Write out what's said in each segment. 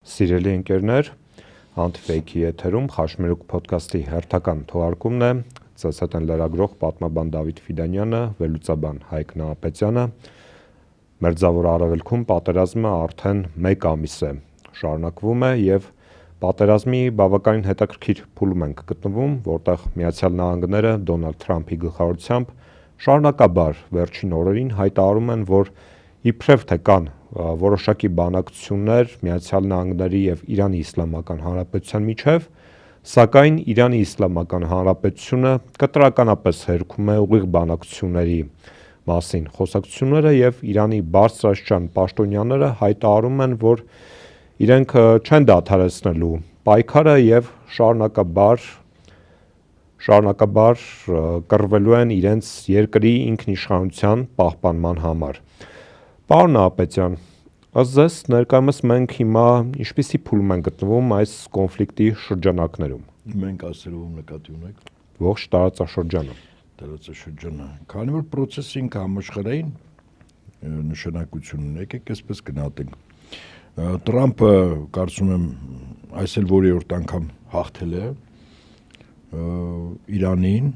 Սիրելի ընկերներ, Anti-Fake-ի եթերում Խաշմերուկ փոդքասթի հերթական թողարկումն է, ՑՍՏ լրագրող պատմաբան Դավիթ Ֆիդանյանը, վերլուծաբան Հայկ Նահապետյանը։ Մերձավոր Արևելքում պատերազմը արդեն 1 ամիս է շարունակվում է եւ պատերազմի բավականին հետաքրքիր փուլում ենք գտնվում, որտեղ Միացյալ Նահանգները Դոնալդ Թրամփի գլխավորությամբ շարունակաբար վերջին օրերին հայտարարում են, որ իբրև թե կան որոշակի բանակցություններ Միացյալ Նահանգների եւ Իրանի Իսլամական Հանրապետության միջև, սակայն Իրանի Իսլամական Հանրապետությունը կտրականապես հերքում է ուղիղ բանակցությունների մասին խոսակցությունները եւ Իրանի բարձրաստիճան պաշտոնյաները հայտարարում են, որ իրենք չեն դադարեցնելու պայքարը եւ շարունակաբար կռվելու են իրենց երկրի ինքնիշխանության պահպանման համար։ Պարոն Նահապետյան, ըստ ձեզ ներկայումս մենք հիմա ինչպիսի փուլում ենք գտնվում այս կոնֆլիկտի շրջանակներում։ Մենք ասելով նկատի ունենք ողջ տարածաշրջանը։ Քանի որ process-ը ինքը համաշխարհային նշանակություն ունի, եկեք այսպես գնահատենք։ Տրամփը կարծում եմ այսօր որի-որ անգամ հաղթել է Իրանին,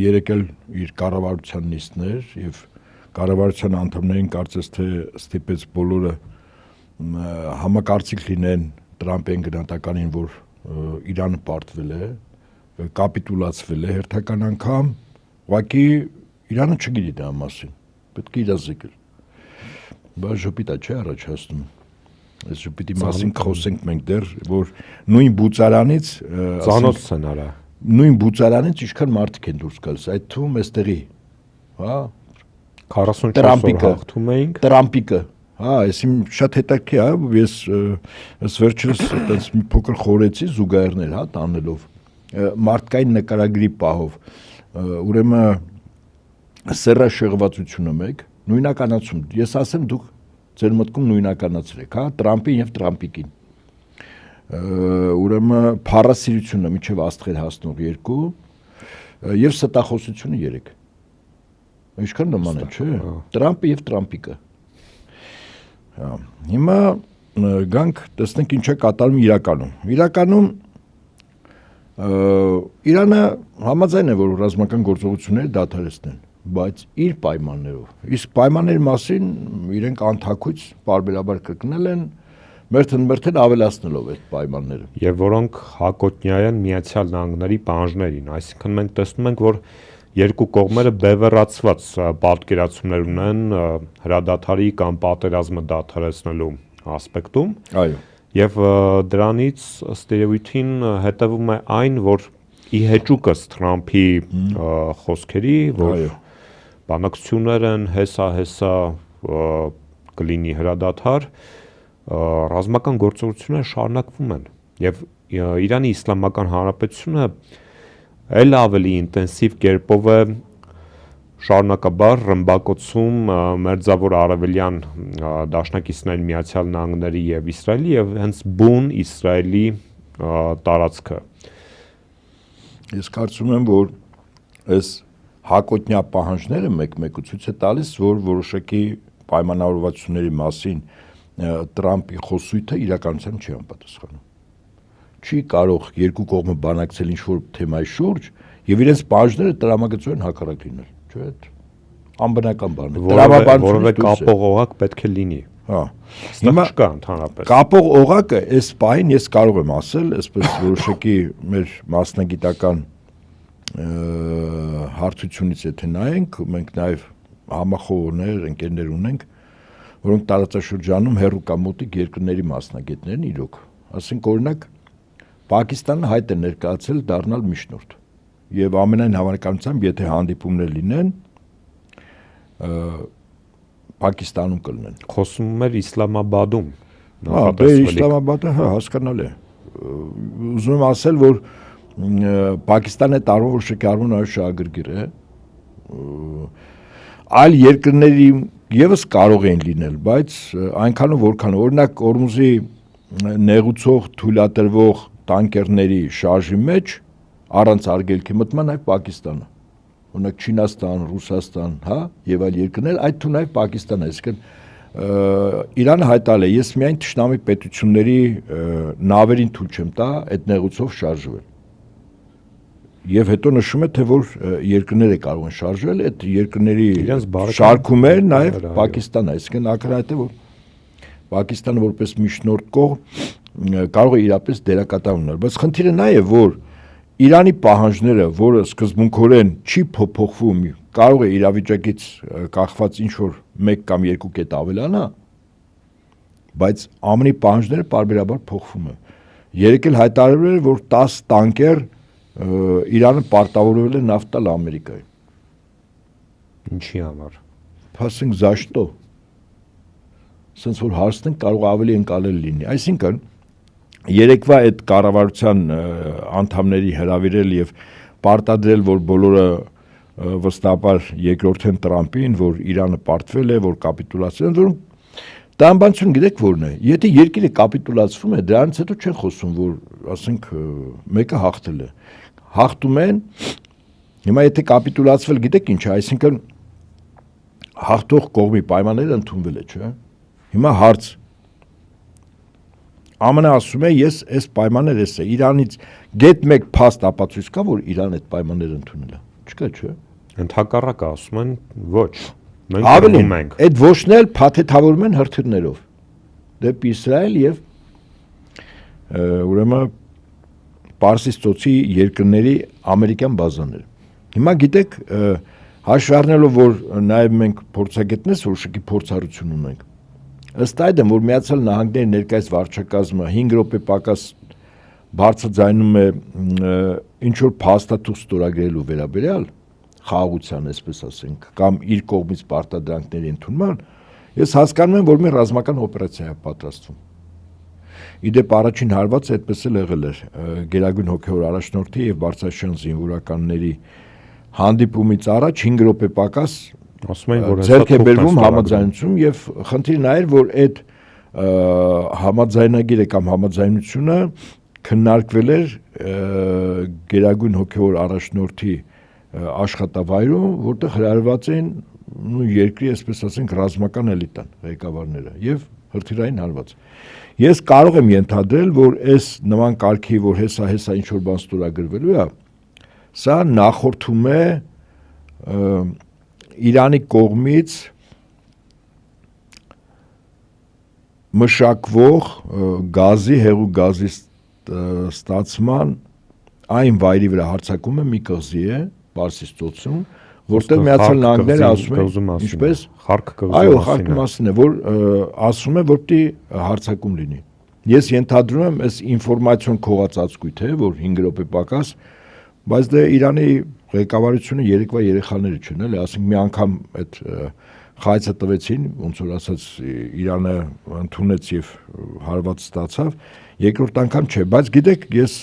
երեք էլ իր կառավարության նիստներ եւ կառավարության անդամներին կարծես թե ստիպեց բոլորը համակարծիք լինեն Տրամփին գնահատականին, որ Իրանը պարտվել է, կապիտուլացվել է հերթական անգամ, ուղղակի Իրանը չգիտի դա մասին, պետք է իրազեկել։ Բայց ժպիտա չէ առաջացնում։ Այս ժպիտի մասին խոսենք մենք դեռ, որ նույն բուծարանից ծանոթ սցենարը, նույն բուծարանից ինչքան մարդիկ են դուրս գալիս, այդ թվում էստեղի, հա 44 օր հաղթում էինք Տրամփիկը, հա, այսին շատ հետաքրքիր է, ես վերջերս այդպես մի փոքր խորեցի զուգահեռներ, հա, տանելով մարդկային նկարագրի պահով, ուրեմն սեռաշեղվածությունը մեկ, նույնականացում, ես ասեմ դուք ձեր մտքում նույնականացրեք, հա, Տրամփին եւ Տրամփիկին, ուրեմն փառասիրությունը միջև աստղեր հասնող 2 եւ ստախոսությունը 3 Ինչքան նման է, չէ՞։ Տրամփը եւ Տրամփիկը։ Հա, հիմա գանք տեսնենք ինչ է կատարում իրականում։ Իրականում Իրանը համաձայն է, որ ռազմական գործողությունները դադարեցնեն, բայց իր պայմաններով։ Իսկ պայմանների մասին իրենք անթակույց պարբերաբար կրկնել են, մերթեն ավելացնելով այդ պայմանները։ Եվ որոնք հակոտնյա են Միացյալ Նահանգների պահանջներին, այսինքն մենք տեսնում ենք, որ երկու կողմերը բևեռացված պատկերացումներ ունեն հրադադարի կամ պատերազմը դադարեցնելու ասպեկտում։ Այո։ Եվ դրանից ըստ երևույթին հետևում է այն, որ ի հեճուկս Թրամփի խոսքերի, որ բանակցություններ են հեսա կլինի հրադադար, ռազմական գործողությունները շարունակվում են եւ Իրանի Իսլամական Հանրապետությունը էլ ավելի ինտենսիվ կերպով է շարունակաբար ռմբակոծում մերձավոր արևելյան դաշնակիցներին Միացյալ Նահանգների եւ Իսրայելի եւ հենց բուն Իսրայելի տարածքը։ Ես կարծում եմ, որ այս հակոտնյա պահանջները մեկ-մեկը ցույց է տալիս, որ որոշակի պայմանավորվածությունների մասին Տրամփի խոսույթը իրականության չի համապատասխանում։ Չի կարող երկու կողմը բանակցել ինչ-որ թեմայի շուրջ եւ իրենց պահանջները տրամագծորեն հակառակ լինել, չէ՞։ Անբնական բան է։ Որովե կապող օղակ պետք է լինի։ Հա։ Հիմա կա ընդհանրապես։ Կապող օղակը այս պահին ես կարող եմ ասել, այսպես որոշակի մեր մասնագիտական հարթությունից եթե նայենք, մենք նաեւ համախոհներ, ընկերներ ունենք, որոնք տարածաշրջանում հերու կամ մոտիկ երկրների մասնագետներ են իրոք։ Ասենք օրինակ Պակիստանը հայտ է ներկայացել դառնալ միջնորդ եւ ամենայն հավանականությամբ եթե հանդիպումներ լինեն Պակիստանում կլինեն։ Խոսում էր Իսլամաբադում։ Դե Իսլամաբադը հասկանալի է։ Ուզում եմ ասել, որ Պակիստանը տարվող որոշակի առումով շահագրգիռ է։ Այլ երկրների եւս կարող են լինել, բայց այնքանով որքան օրինակ Օրմուզի նեղուցող թույլատրվող տանկերների շարժի մեջ առանց արգելքի մտման այլ Պակիստանը, օրինակ Չինաստան, Ռուսաստան, հա, եւ այլ երկրներ, այդ թվում նաեւ Պակիստանը, այսինքն Իրանը հայտարարել է, ես միայն թշնամի պետությունների նավերին թույլ չեմ տա այդ նեղուցով շարժվել։ Եվ հետո նշում է, թե որ երկրները կարող են շարժվել, այդ երկրների շարքում է նաև Պակիստանը, այսինքն ակնհայտ է, որ Պակիստանը որպես միջնորդ կողմ կարող է իրապես դերակատար ունենալ, բայց խնդիրը նա է, որ Իրանի պահանջները, որը սկզբունքորեն չի փոփոխվում, կարող է իրավիճակից կախված ինչ-որ 1 կամ 2 կետ ավելանա, բայց ԱՄՆ-ի պահանջները պարբերաբար փոխվում են։ Երեկ էլ հայտարարվել է, որ 10 տանկեր Իրանը պարտավորվել է նավթ տալ Ամերիկային։ Ինչի համար։ Ասենք за что։ Սենց որ հարցնենք կարող ավելի ընկալել լինի։ Այսինքն երեկվա այդ կառավարության անդամների հրավիրել եւ պարտադրել, որ բոլորը վստահաբար երկրորդեն Տրամպին, որ Իրանը պարտվել է, որ կապիտուլացիա են, որ տամբանություն գիտեք որն է։ Եթե երկիրը կապիտուլացվում է, դրանից հետո չեն խոսում, որ ասենք մեկը հաղթել է։ Հաղթում են։ Հիմա եթե կապիտուլացվել, գիտեք ինչ է, այսինքն հաղթող կողմի պայմանները ընդունվել է, չէ՞։ Հիմա հարց ԱՄՆ-ը ասում է, ես այս պայմանները ես է, Իրանից գետ մեկ փաստ ապացույց կա, որ Իրանը այդ պայմանները ընդունել է։ Չկա, չէ՞։ Ընդհակառակը ասում են ոչ։ Մենք Ավելին, ենք։ այդ ոչն էլ փաթեթավորում են հրթիռներով։ Դեպի Իսրայել եւ ուրեմն Պարսից ծոցի երկրների ամերիկյան բազաները։ Հիմա գիտեք, հաշվի առնելով, որ նաեւ մենք փորձագետներ որոշակի փորձառություն ունենք։ Ըստ այդմ, որ Միացյալ Նահանգների ներկայիս վարչակազմը 5 րոպե պակաս բարձրաձայնում է ինչ որ փաստաթուղթ ստորագրելու վերաբերյալ խաղաղության, այսպես ասենք, կամ իր կողմից պարտադրանքների ընդունման, ես հասկանում եմ, որ մի ռազմական օպերացիա է պատրաստվում։ Իդեպ առաջին հարվածը այդպես էլ եղել էր Գերագույն հոգևոր առաջնորդի եւ Բարձրաշան զինվորականների հանդիպումից առաջ 5 րոպե պակաս ասում են, որ ձեռք է բերվում համաձայնություն եւ խնդիրն այն էր, որ այդ համաձայնագիրը կամ համաձայնությունը քննարկվել էր Գերագույն հոգևոր առաջնորդի աշխատավայրում, որտեղ հրավիրված էին երկրի, այսպես ասենք, ռազմական էլիտան ղեկավարները եւ հրթիռային հարված։ Ես կարող եմ ենթադրել, որ այս նման կարգի, որ հեսա ինչ որ բան ստորագրվելու է, սա նախորդում է Իրանի կողմից մշակվող գազի, հեղուկ գազի ստացման այն վայրի վրա հարձակումը մի կղզի է, Պարսից ծոցում, որտեղ Միացյալ Նահանգները ասում են, ինչպես Խարկ կղզու այո, Խարկ մասն է, որ ասում է, որ պիտի հարձակում լինի։ Ես ենթադրում եմ, այս ինֆորմացիոն քողածածկույթ է, որ 5 րոպե պակաս, բայց դե Իրանի ղեկավարությունը երեկվա երեխաները չեն, էլի, ասենք մի անգամ այդ խայծը տվեցին, ոնց որ ասած Իրանը ընդունեց եւ հարված ստացավ, երկրորդ անգամ չէ, բայց գիտեք, ես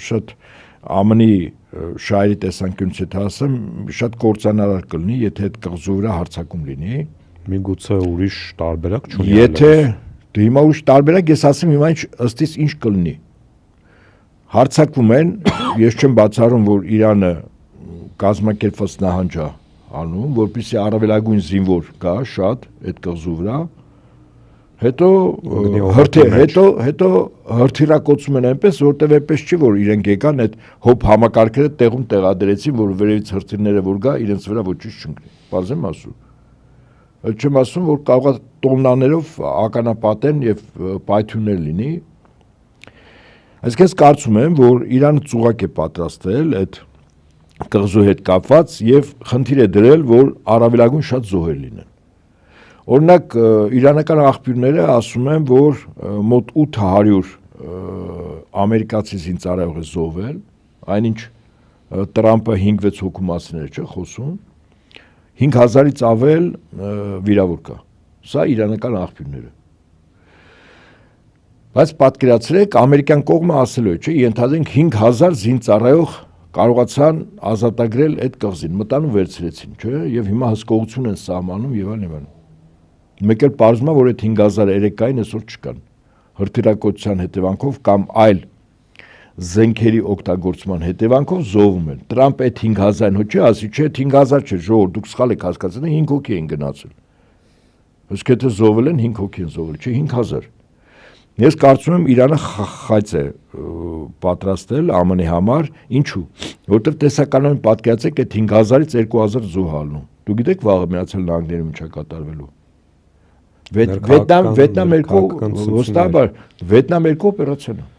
շատ ԱՄՆ-ի շահերի տեսանկյունից եթե ասեմ, շատ կործանարար կլինի, եթե այդ կղզու վրա հարձակում լինի։ Միգուցե ուրիշ տարբերակ չունի։ Եթե հիմա ուրիշ տարբերակ, ես ասեմ հիմա ըստիս ինչ կլինի։ Հարձակվում են, ես չեմ բացառում, որ Իրանը կազմակերպված նահանջ է անում, որպեսզի առավելագույն զինվոր կա շատ այդ կղզու վրա, հետո հրթիռակոծում են այնպես, որտեղ այնպես չի, որ իրենք եկան այդ հոբ համակարգերը տեղում տեղադրեցին, որ վերևից հրթիռները որ գա, իրենց վրա ոչինչ չընկնի։ Բարձ եմ ասում։ Այդ չեմ ասում, որ կարող է տոննաներով ականապատեն եւ պայթյուններ լինի։ Այսինքն ես կարծում եմ, որ Իրանը ծուղակ է պատրաստել այդ կղզու հետ կապված եւ խնդիր է դրել, որ առավելագույն շատ զոհեր լինեն։ Օրինակ իրանական աղբյուրները ասում են, որ մոտ 800 ամերիկացի զինծառայող է զոհվել, այնինչ Տրամպը 5-6 հոգու մասին չէ խոսում, 5000-ից ավել վիրավոր կա։ Սա իրանական աղբյուրները։ Բայց պատկերացրեք, ամերիկյան կողմը ասելու է, չէ, ենթադրենք 5000 զինծառայող կարողացան ազատագրել այդ կղզին, մտան ու վերցրեցին, չէ, եւ հիմա հսկողություն են սահմանում եւ այլն։ Մեկ էլ պարզվում է, որ այդ 5000 երեկային այսօր չկան։ Հրթիռակոծության հետևանքով կամ այլ զենքերի օգտագործման հետևանքով զոհվում են։ Տրամպ այդ 5000-ն հո չի ասի, չէ, 5000 չէ, ժողովուրդ, դուք սխալ եք հասկացել, 5 հոգի են գնացել։ Իսկ եթե զոհվել են 5 հոգի են զոհվել, չէ 5000։ Ես կարծում եմ Իրանը խայծ է պատրաստել ԱՄՆ-ի համար, ինչու՞։ Որովհետև տեսականորեն պատկերացրեք այդ 5000-ից 2000 զոհ ալնում։ Դու գիտեք վաղը Միացյալ Նահանգներում ինչա կատարվելու։ Վիետնամ երկու օպերացիան է։